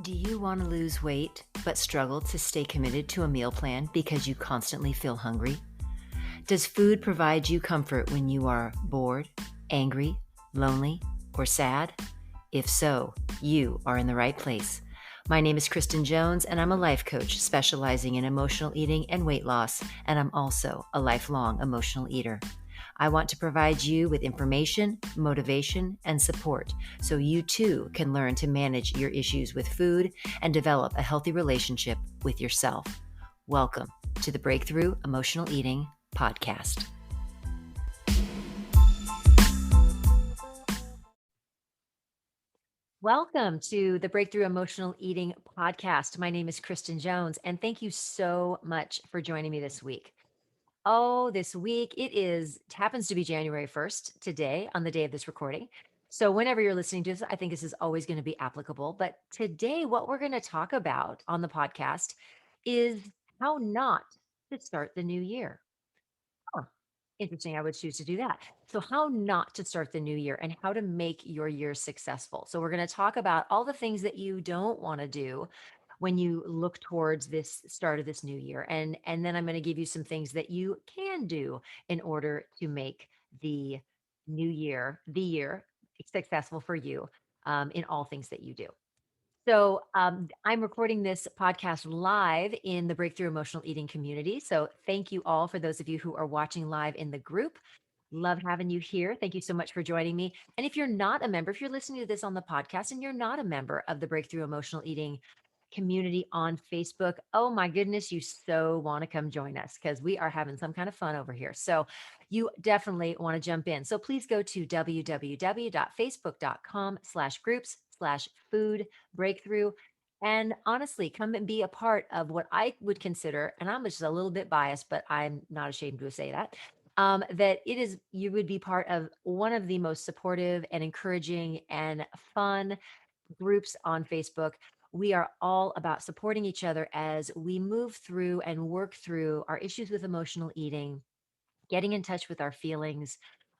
Do you want to lose weight but struggle to stay committed to a meal plan because you constantly feel hungry? Does food provide you comfort when you are bored, angry, lonely, or sad? If so, you are in the right place. My name is Kristen Jones, and I'm a life coach specializing in emotional eating and weight loss, and I'm also a lifelong emotional eater. I want to provide you with information, motivation, and support so you too can learn to manage your issues with food and develop a healthy relationship with yourself. Welcome to the Breakthrough Emotional Eating Podcast. Welcome to the Breakthrough Emotional Eating Podcast. My name is Kristen Jones, and thank you so much for joining me this week. This week it happens to be January 1st today on the day of this recording. So whenever you're listening to this, I think this is always going to be applicable. But today, what we're going to talk about on the podcast is how not to start the new year. Huh. Interesting. I would choose to do that. So, how not to start the new year and how to make your year successful. So, we're going to talk about all the things that you don't want to do when you look towards this start of this new year, and then I'm going to give you some things that you can do in order to make the the year successful for you in all things that you do. So, I'm recording this podcast live in the Breakthrough Emotional Eating community. So, thank you all for those of you who are watching live in the group. Love having you here. Thank you so much for joining me. And if you're not a member, if you're listening to this on the podcast and you're not a member of the Breakthrough Emotional Eating community on Facebook, oh my goodness, you so want to come join us because we are having some kind of fun over here. So you definitely want to jump in. So please go to www.facebook.com/groups/food breakthrough. And honestly, come and be a part of what I would consider, and I'm just a little bit biased, but I'm not ashamed to say that, that you would be part of one of the most supportive and encouraging and fun groups on Facebook. We are all about supporting each other as we move through and work through our issues with emotional eating, getting in touch with our feelings,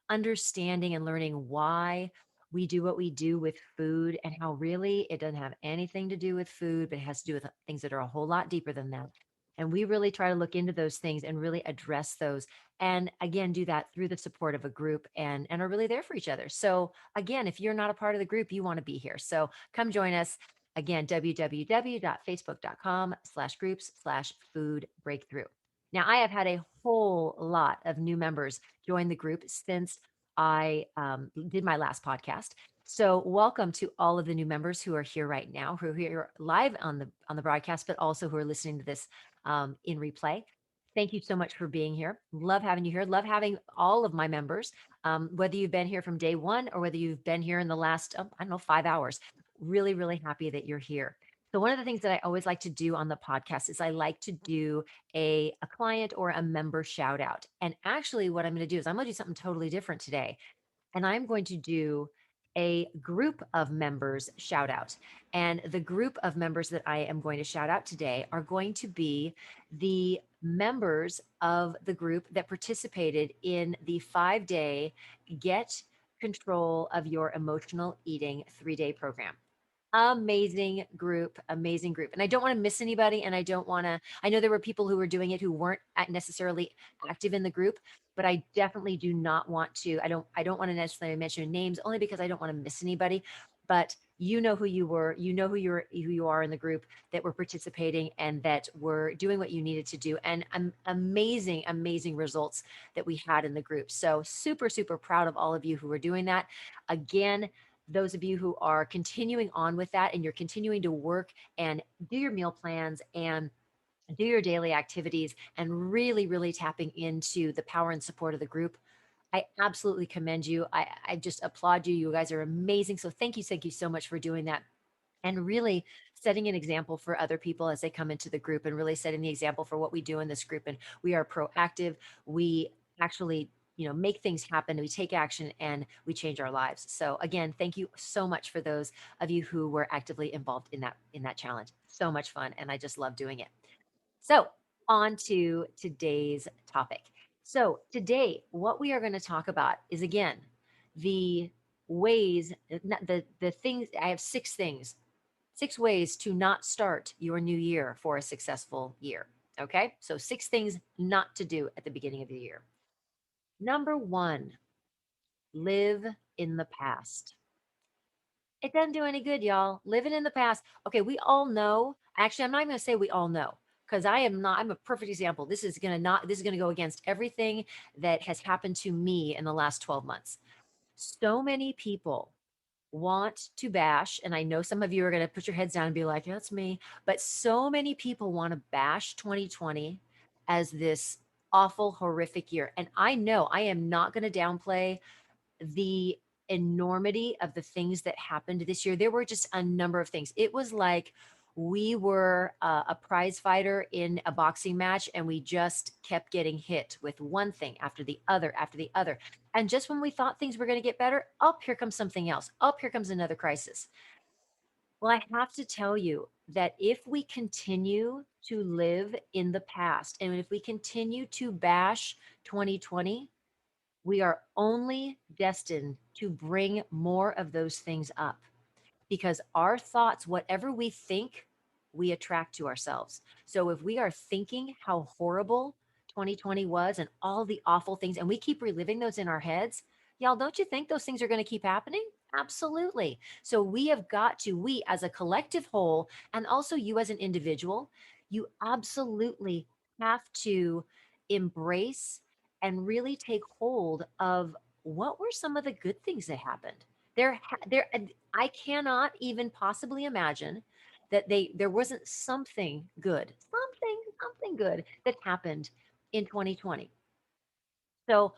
understanding and learning why we do what we do with food and how really it doesn't have anything to do with food, but it has to do with things that are a whole lot deeper than that. And we really try to look into those things and really address those. And again, do that through the support of a group and are really there for each other. So again, if you're not a part of the group, you want to be here. So come join us. Again, www.facebook.com/groups/food breakthrough. Now, I have had a whole lot of new members join the group since I did my last podcast. So, welcome to all of the new members who are here right now, who are here live on the broadcast, but also who are listening to this in replay. Thank you so much for being here. Love having you here. Love having all of my members, whether you've been here from day one or whether you've been here in the last, I don't know, 5 hours. Really, really happy that you're here. So, one of the things that I always like to do on the podcast is I like to do a client or a member shout out. And actually, what I'm going to do is I'm going to do something totally different today. And I'm going to do a group of members shout out. And the group of members that I am going to shout out today are going to be the members of the group that participated in the 5-day Get Control of Your Emotional Eating 3-day program. Amazing group. And I don't want to miss anybody. And I know there were people who were doing it who weren't necessarily active in the group, but I definitely do not want to. I don't want to necessarily mention names only because I don't want to miss anybody. But you know who you were, you know who you are in the group that were participating and that were doing what you needed to do. And amazing results that we had in the group. So super proud of all of you who are doing that. Again, those of you who are continuing on with that and you're continuing to work and do your meal plans and do your daily activities and really tapping into the power and support of the group. I absolutely commend you. I just applaud you. You guys are amazing. So thank you so much for doing that and really setting an example for other people as they come into the group and really setting the example for what we do in this group. And we are proactive. We actually make things happen. We take action and we change our lives. So again, thank you so much for those of you who were actively involved in that challenge. So much fun. And I just love doing it. So on to today's topic. So today, what we are going to talk about is again, the ways, the things. I have 6 things 6 ways to not start your new year for a successful year. Okay. So 6 things not to do at the beginning of the year. Number one, live in the past. It doesn't do any good, y'all. Living in the past. Okay, we all know. Actually, I'm not even going to say we all know because I am not. I'm a perfect example. This is going to go against everything that has happened to me in the last 12 months. So many people want to bash, and I know some of you are going to put your heads down and be like, that's me. But so many people want to bash 2020 as this awful, horrific year. And I know I am not going to downplay the enormity of the things that happened this year. There were just a number of things. It was like we were a prize fighter in a boxing match, and we just kept getting hit with one thing after the other after the other. And just when we thought things were going to get better, up here comes something else. Up here comes another crisis. Well, I have to tell you that if we continue to live in the past and if we continue to bash 2020, we are only destined to bring more of those things up because our thoughts, whatever we think, we attract to ourselves. So if we are thinking how horrible 2020 was and all the awful things, and we keep reliving those in our heads, y'all, don't you think those things are going to keep happening? Absolutely. So we have got to, we as a collective whole, and also you as an individual, you absolutely have to embrace and really take hold of what were some of the good things that happened. I cannot even possibly imagine that there wasn't something good that happened in 2020. So,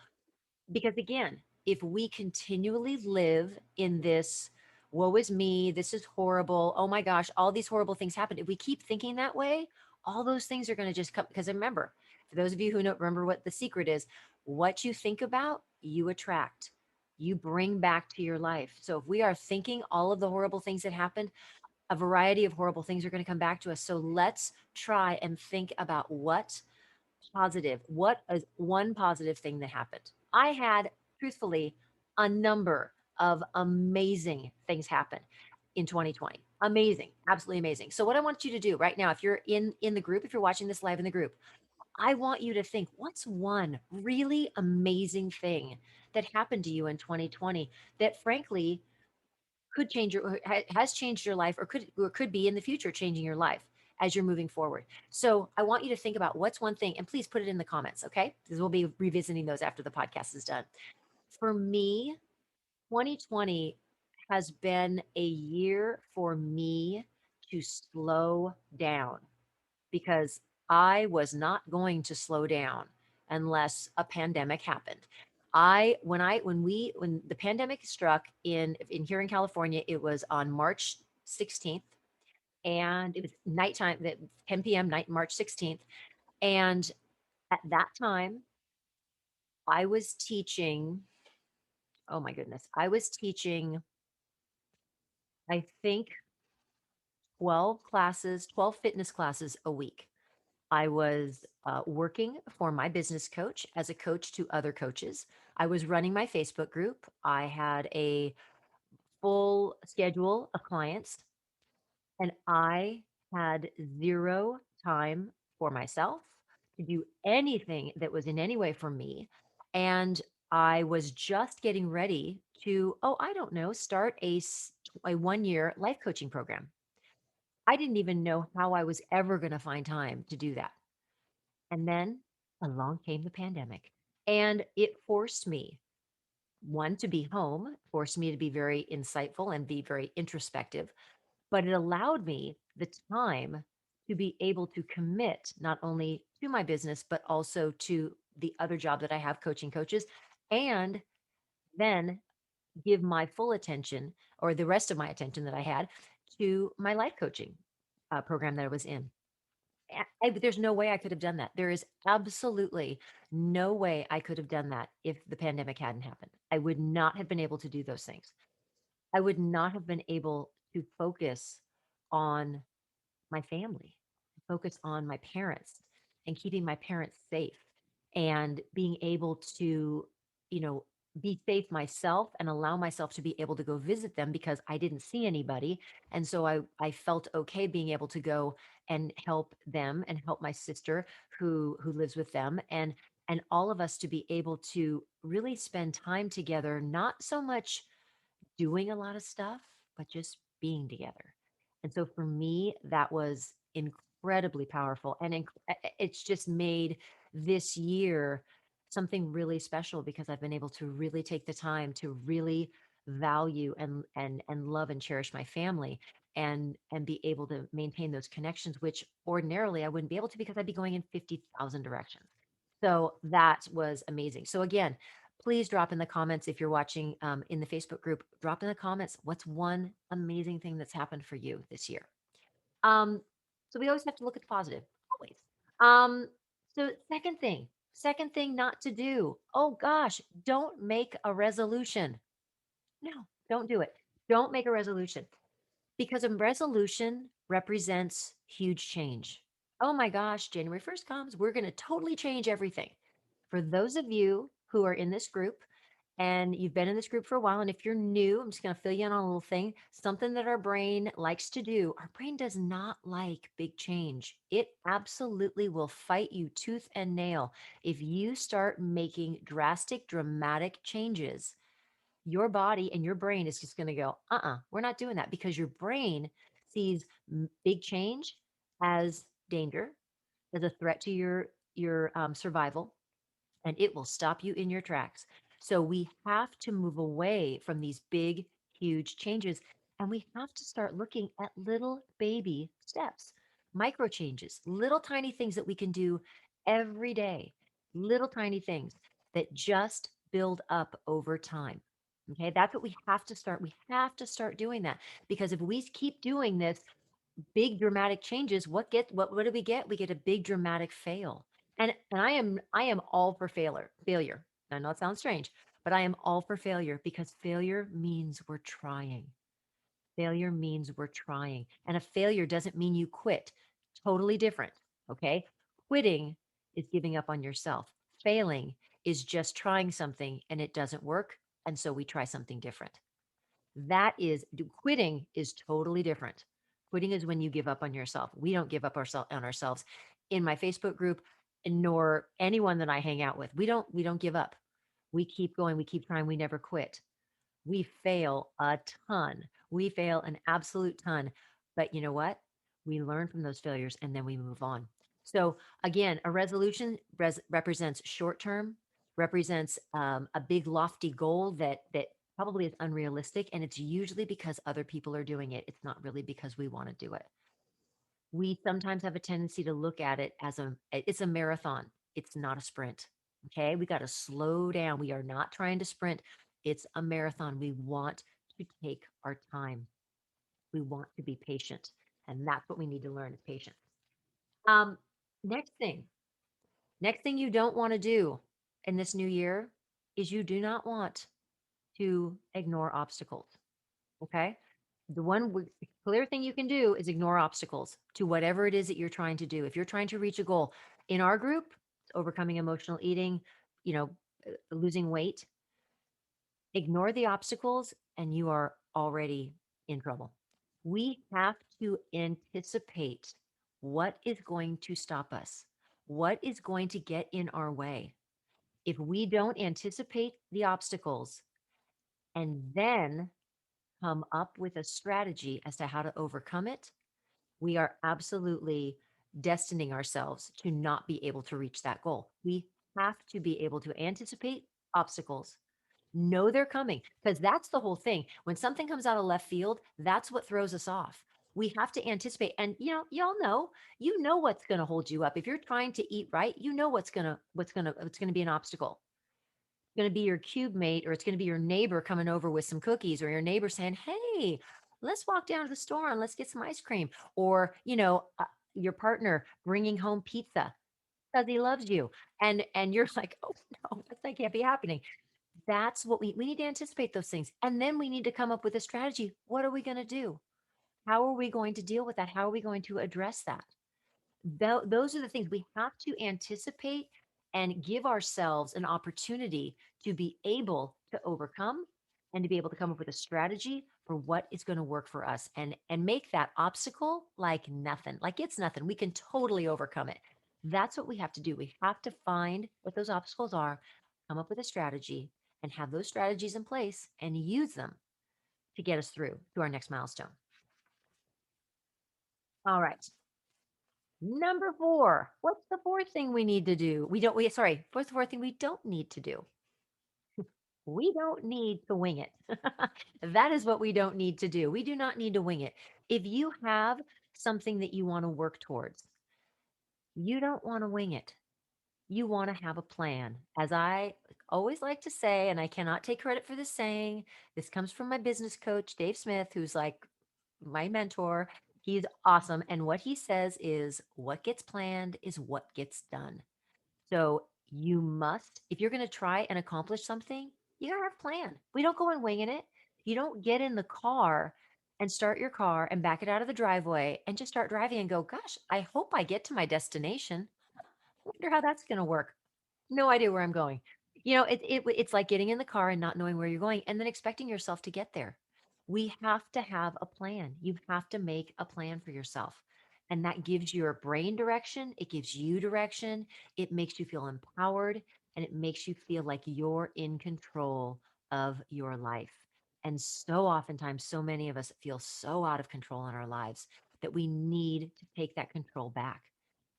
because again, if we continually live in this, woe is me, this is horrible, oh my gosh, all these horrible things happened. If we keep thinking that way, all those things are going to just come. Because remember, for those of you who don't remember what the secret is, what you think about, you attract, you bring back to your life. So if we are thinking all of the horrible things that happened, a variety of horrible things are going to come back to us. So let's try and think about what is one positive thing that happened. I had, truthfully, a number of amazing things happen in 2020. Amazing, absolutely amazing. So what I want you to do right now, if you're in the group, if you're watching this live in the group, I want you to think, what's one really amazing thing that happened to you in 2020 that frankly could change has changed your life, or could be in the future changing your life as you're moving forward. So I want you to think about what's one thing, and please put it in the comments, okay? Because we'll be revisiting those after the podcast is done. For me, 2020 has been a year for me to slow down because I was not going to slow down unless a pandemic happened. When the pandemic struck in here in California, it was on March 16th, and it was nighttime, that 10 p.m. night, March 16th. And at that time, I was teaching, oh my goodness, I was teaching, I think 12 classes, 12 fitness classes a week. I was working for my business coach as a coach to other coaches. I was running my Facebook group. I had a full schedule of clients, and I had zero time for myself to do anything that was in any way for me. And I was just getting ready to, oh, I don't know, start a 1 year life coaching program. I didn't even know how I was ever going to find time to do that. And then along came the pandemic, and it forced me, one, to be home, forced me to be very insightful and be very introspective, but it allowed me the time to be able to commit not only to my business, but also to the other job that I have, coaching coaches, and then give my full attention, or the rest of my attention that I had, to my life coaching program that I was in. There's no way I could have done that. There is absolutely no way I could have done that if the pandemic hadn't happened. I would not have been able to do those things. I would not have been able to focus on my family, focus on my parents and keeping my parents safe and being able to, you know, be safe myself and allow myself to be able to go visit them because I didn't see anybody. And so I felt okay being able to go and help them and help my sister who lives with them, and all of us to be able to really spend time together, not so much doing a lot of stuff, but just being together. And so for me, that was incredibly powerful. And it's just made this year something really special because I've been able to really take the time to really value and love and cherish my family and be able to maintain those connections, which ordinarily I wouldn't be able to because I'd be going in 50,000 directions. So that was amazing. So again, please drop in the comments if you're watching in the Facebook group. Drop in the comments what's one amazing thing that's happened for you this year. Um, so we always have to look at the positive, always. Um, so second thing not to do. Oh gosh, don't make a resolution. No, don't do it. Don't make a resolution because a resolution represents huge change. Oh my gosh, January 1st comes, we're going to totally change everything. For those of you who are in this group and you've been in this group for a while, and if you're new, I'm just going to fill you in on a little thing. Something that our brain likes to do. Our brain does not like big change. It absolutely will fight you tooth and nail if you start making drastic, dramatic changes. Your body and your brain is just going to go, we're not doing that because your brain sees big change as danger, as a threat to your survival, and it will stop you in your tracks. So we have to move away from these big, huge changes. And we have to start looking at little baby steps, micro changes, little tiny things that we can do every day, little tiny things that just build up over time. Okay, that's what we have to start. We have to start doing that because if we keep doing this, big dramatic changes, what do we get? We get a big dramatic fail. And I am all for failure. I know it sounds strange, but I am all for failure because failure means we're trying. Failure means we're trying. And a failure doesn't mean you quit. Totally different. Okay. Quitting is giving up on yourself. Failing is just trying something and it doesn't work. And so we try something different. Quitting is totally different. Quitting is when you give up on yourself. We don't give up on ourselves in my Facebook group, nor anyone that I hang out with. We don't give up. We keep going, we keep trying, we never quit. We fail a ton. We fail an absolute ton. But you know what? We learn from those failures and then we move on. So again, a resolution represents short term, represents a big lofty goal that probably is unrealistic, and it's usually because other people are doing it. It's not really because we want to do it. We sometimes have a tendency to look at it as it's a marathon. It's not a sprint. Okay? We got to slow down. We are not trying to sprint. It's a marathon. We want to take our time. We want to be patient. And that's what we need to learn is patience. Um, next thing, next thing you don't want to do in this new year is you do not want to ignore obstacles. Okay. The clear thing you can do is ignore obstacles to whatever it is that you're trying to do. If you're trying to reach a goal in our group, it's overcoming emotional eating, you know, losing weight, ignore the obstacles and you are already in trouble. We have to anticipate what is going to stop us, what is going to get in our way. If we don't anticipate the obstacles and then come up with a strategy as to how to overcome it, we are absolutely destining ourselves to not be able to reach that goal. We have to be able to anticipate obstacles, know they're coming, because that's the whole thing. When something comes out of left field, that's what throws us off. We have to anticipate. And y'all know, what's going to hold you up. If you're trying to eat right, you know what's going to be an obstacle. Gonna be your cube mate, or it's gonna be your neighbor coming over with some cookies, or your neighbor saying, "Hey, let's walk down to the store and let's get some ice cream," or your partner bringing home pizza because he loves you, and you're like, "Oh no, that can't be happening." That's what we need to anticipate those things, and then we need to come up with a strategy. What are we gonna do? How are we going to deal with that? How are we going to address that? Those are the things we have to anticipate and give ourselves an opportunity to be able to overcome and to be able to come up with a strategy for what is going to work for us and make that obstacle like nothing. Like it's nothing. We can totally overcome it. That's what we have to do. We have to find what those obstacles are, come up with a strategy and have those strategies in place and use them to get us through to our next milestone. All right. Number 4. What's the fourth thing we need to do? What's the fourth thing we don't need to do? We don't need to wing it. That is what we don't need to do. We do not need to wing it. If you have something that you want to work towards, you don't want to wing it. You want to have a plan. As I always like to say, and I cannot take credit for this saying, this comes from my business coach, Dave Smith, who's like my mentor. He's awesome. And what he says is what gets planned is what gets done. So you must, if you're going to try and accomplish something, you got to have a plan. We don't go in winging it. You don't get in the car and start your car and back it out of the driveway and just start driving and go, gosh, I hope I get to my destination. I wonder how that's going to work. No idea where I'm going. It's like getting in the car and not knowing where you're going and then expecting yourself to get there. We have to have a plan. You have to make a plan for yourself. And that gives your brain direction. It gives you direction. It makes you feel empowered and it makes you feel like you're in control of your life. And so oftentimes, so many of us feel so out of control in our lives that we need to take that control back.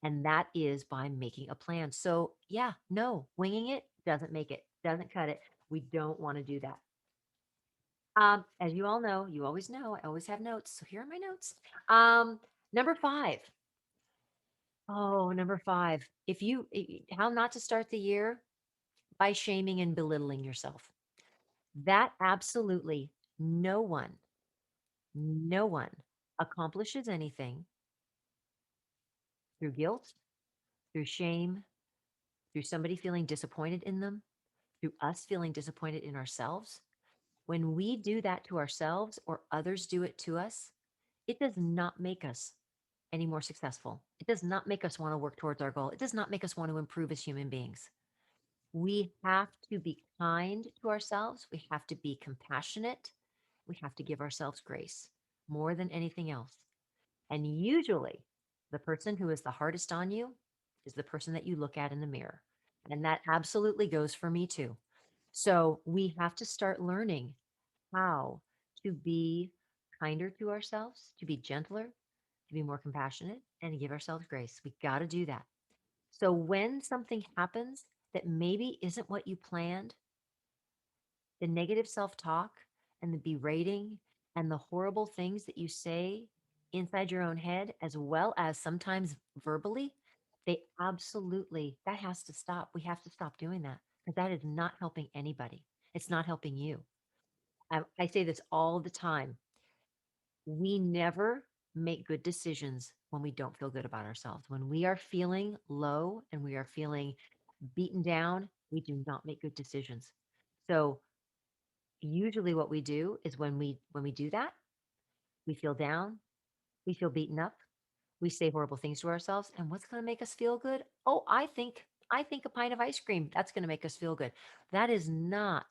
And that is by making a plan. So, yeah, no, winging it doesn't make it, doesn't cut it. We don't want to do that. As you all know, you always know, I always have notes. So here are my notes. Number 5. Oh, number 5. How not to start the year by shaming and belittling yourself. That absolutely no one, no one accomplishes anything through guilt, through shame, through somebody feeling disappointed in them, through us feeling disappointed in ourselves. When we do that to ourselves or others do it to us, it does not make us any more successful. It does not make us want to work towards our goal. It does not make us want to improve as human beings. We have to be kind to ourselves. We have to be compassionate. We have to give ourselves grace more than anything else. And usually, the person who is the hardest on you is the person that you look at in the mirror. And that absolutely goes for me too. So we have to start learning how to be kinder to ourselves, to be gentler, to be more compassionate, and to give ourselves grace. We got to do that. So when something happens that maybe isn't what you planned, the negative self talk and the berating and the horrible things that you say inside your own head, as well as sometimes verbally, that has to stop. We have to stop doing that because that is not helping anybody. It's not helping you. I say this all the time. We never make good decisions when we don't feel good about ourselves. When we are feeling low and we are feeling beaten down, we do not make good decisions. So usually what we do is when we do that, we feel down, we feel beaten up, we say horrible things to ourselves. And what's going to make us feel good? Oh, I think a pint of ice cream, that's going to make us feel good. That is not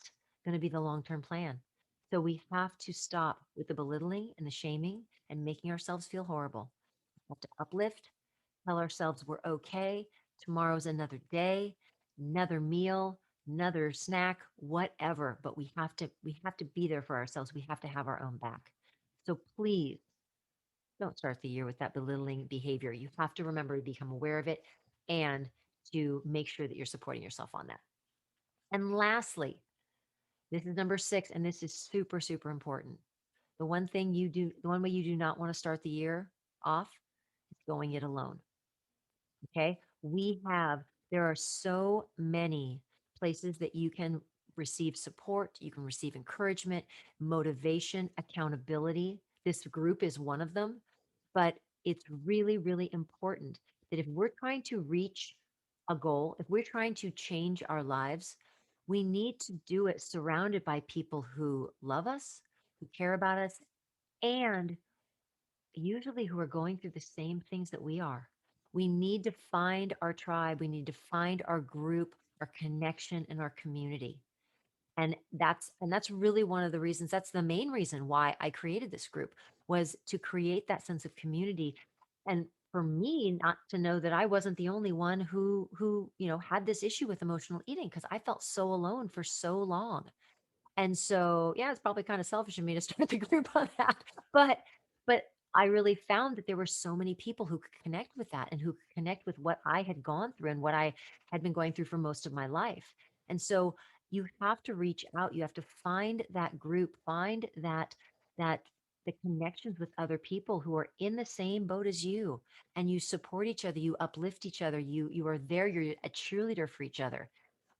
going to be the long-term plan. So we have to stop with the belittling and the shaming and making ourselves feel horrible. We have to uplift, tell ourselves we're okay. Tomorrow's another day, another meal, another snack, whatever. But we have to be there for ourselves. We have to have our own back. So please don't start the year with that belittling behavior. You have to remember to become aware of it and to make sure that you're supporting yourself on that. And lastly, this is number 6, and this is super, super important. The one way you do not want to start the year off is going it alone. Okay. There are so many places that you can receive support, you can receive encouragement, motivation, accountability. This group is one of them, but it's really, really important that if we're trying to reach a goal, if we're trying to change our lives, we need to do it surrounded by people who love us, who care about us, and usually who are going through the same things that we are. We need to find our tribe. We need to find our group, our connection, and our community. And that's really one of the reasons, that's the main reason why I created this group, was to create that sense of community. And for me, not to know that I wasn't the only one who had this issue with emotional eating, because I felt so alone for so long. And so, yeah, it's probably kind of selfish of me to start the group on that. But but I really found that there were so many people who could connect with that, and who could connect with what I had gone through and what I had been going through for most of my life. And so you have to reach out. You have to find that group, find that the connections with other people who are in the same boat as you, and you support each other, you uplift each other, you are there, you're a cheerleader for each other.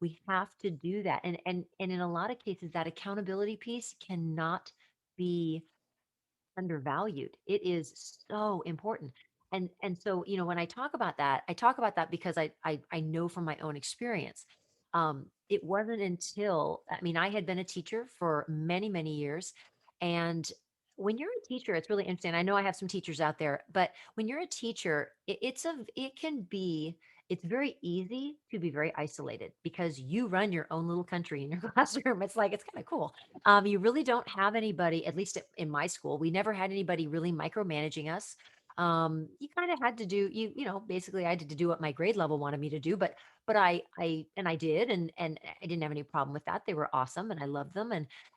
We have to do that. And in a lot of cases, that accountability piece cannot be undervalued. It is so important. And so, when I talk about that, I talk about that because I know from my own experience. It wasn't until, I mean, I had been a teacher for many, many years. And when you're a teacher, it's really interesting. I know I have some teachers out there, but when you're a teacher, it can be, it's very easy to be very isolated because you run your own little country in your classroom. It's like, it's kind of cool. You really don't have anybody, at least in my school, we never had anybody really micromanaging us. You kind of had to do, basically I had to do what my grade level wanted me to do, but I did, and I didn't have any problem with that. They were awesome and I loved them,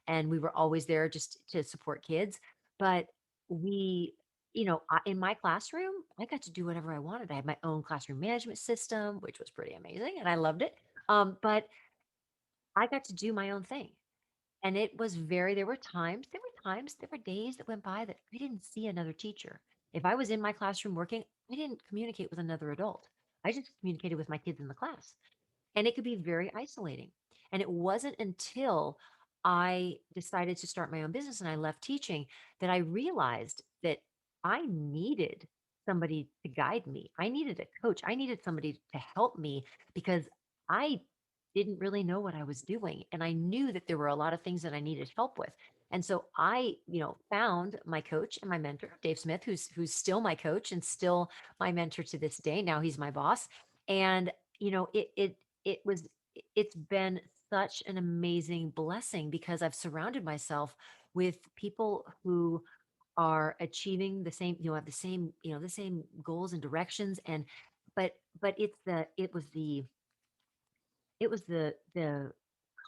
and we were always there just to support kids. But we, in my classroom, I got to do whatever I wanted. I had my own classroom management system, which was pretty amazing, and I loved it. But I got to do my own thing. And it was very, there were days that went by that I didn't see another teacher. If I was in my classroom working, I didn't communicate with another adult. I just communicated with my kids in the class. And it could be very isolating. And it wasn't until I decided to start my own business and I left teaching that I realized that I needed somebody to guide me. I needed a coach. I needed somebody to help me because I didn't really know what I was doing. And I knew that there were a lot of things that I needed help with. And so I, found my coach and my mentor, Dave Smith, who's still my coach and still my mentor to this day. Now he's my boss. And it's been such an amazing blessing because I've surrounded myself with people who are achieving the same, have the same goals and directions. And but it was the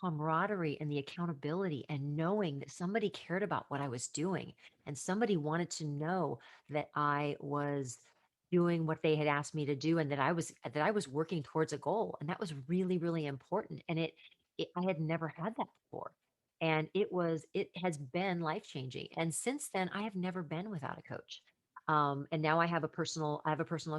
camaraderie and the accountability and knowing that somebody cared about what I was doing, and somebody wanted to know that I was doing what they had asked me to do, and that I was working towards a goal. And that was really, really important. And it I had never had that before. And it has been life changing. And since then, I have never been without a coach. And now I have a personal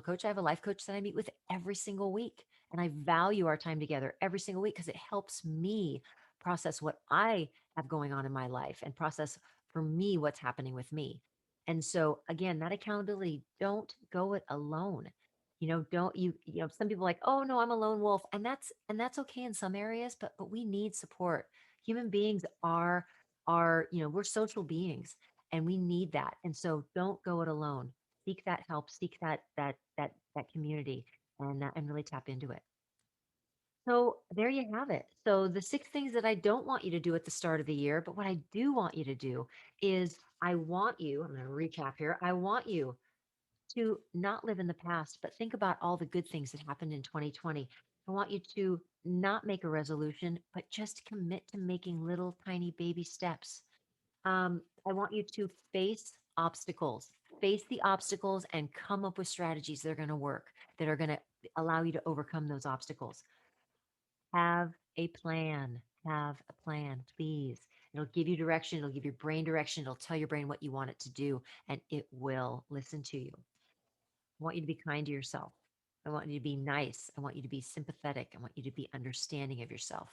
coach. I have a life coach that I meet with every single week, and I value our time together every single week because it helps me process what I have going on in my life and process for me what's happening with me. And so again, that accountability, don't go it alone. Don't some people are like, "Oh no, I'm a lone wolf." And that's okay in some areas, but we need support. Human beings are we're social beings, and we need that. And so don't go it alone. Seek that help, seek that community, and really tap into it. So there you have it. So the six things that I don't want you to do at the start of the year, but what I do want you to do is I'm going to recap here. I want you to not live in the past, but think about all the good things that happened in 2020. I want you to not make a resolution, but just commit to making little tiny baby steps. I want you to face the obstacles, and come up with strategies that are going to work, that are going to allow you to overcome those obstacles. Have a plan. Have a plan, please. It'll give you direction. It'll give your brain direction. It'll tell your brain what you want it to do, and it will listen to you. I want you to be kind to yourself. I want you to be nice. I want you to be sympathetic. I want you to be understanding of yourself.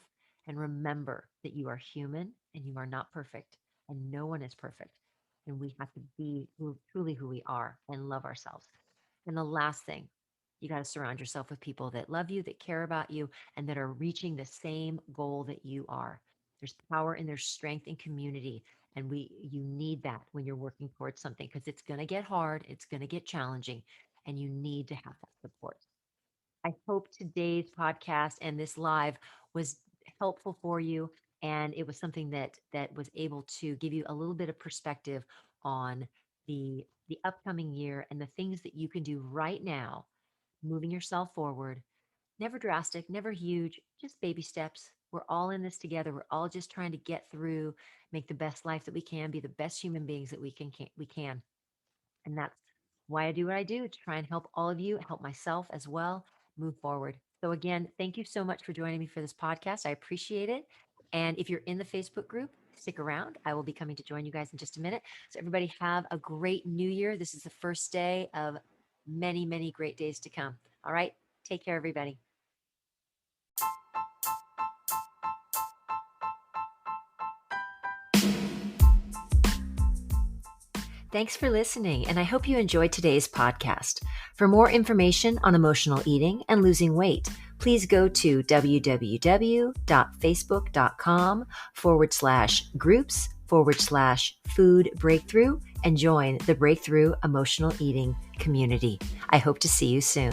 And remember that you are human and you are not perfect, and no one is perfect. And we have to be truly who we are and love ourselves. And the last thing, you got to surround yourself with people that love you, that care about you, and that are reaching the same goal that you are. There's power and there's strength in community. And you need that when you're working towards something, because it's going to get hard, it's going to get challenging. and you need to have that support. I hope today's podcast and this live was helpful for you, and it was something that was able to give you a little bit of perspective on the upcoming year and the things that you can do right now, moving yourself forward. Never drastic, never huge, just baby steps. We're all in this together. We're all just trying to get through, make the best life that we can, be the best human beings that we can. And that's why I do what I do, to try and help all of you, help myself as well move forward. So, again, thank you so much for joining me for this podcast. I appreciate it. And if you're in the Facebook group, stick around. I will be coming to join you guys in just a minute. So, everybody, have a great new year. This is the first day of many, many great days to come. All right. Take care, everybody. Thanks for listening, and I hope you enjoyed today's podcast. For more information on emotional eating and losing weight, please go to www.facebook.com/groups/food breakthrough and join the Breakthrough Emotional Eating community. I hope to see you soon.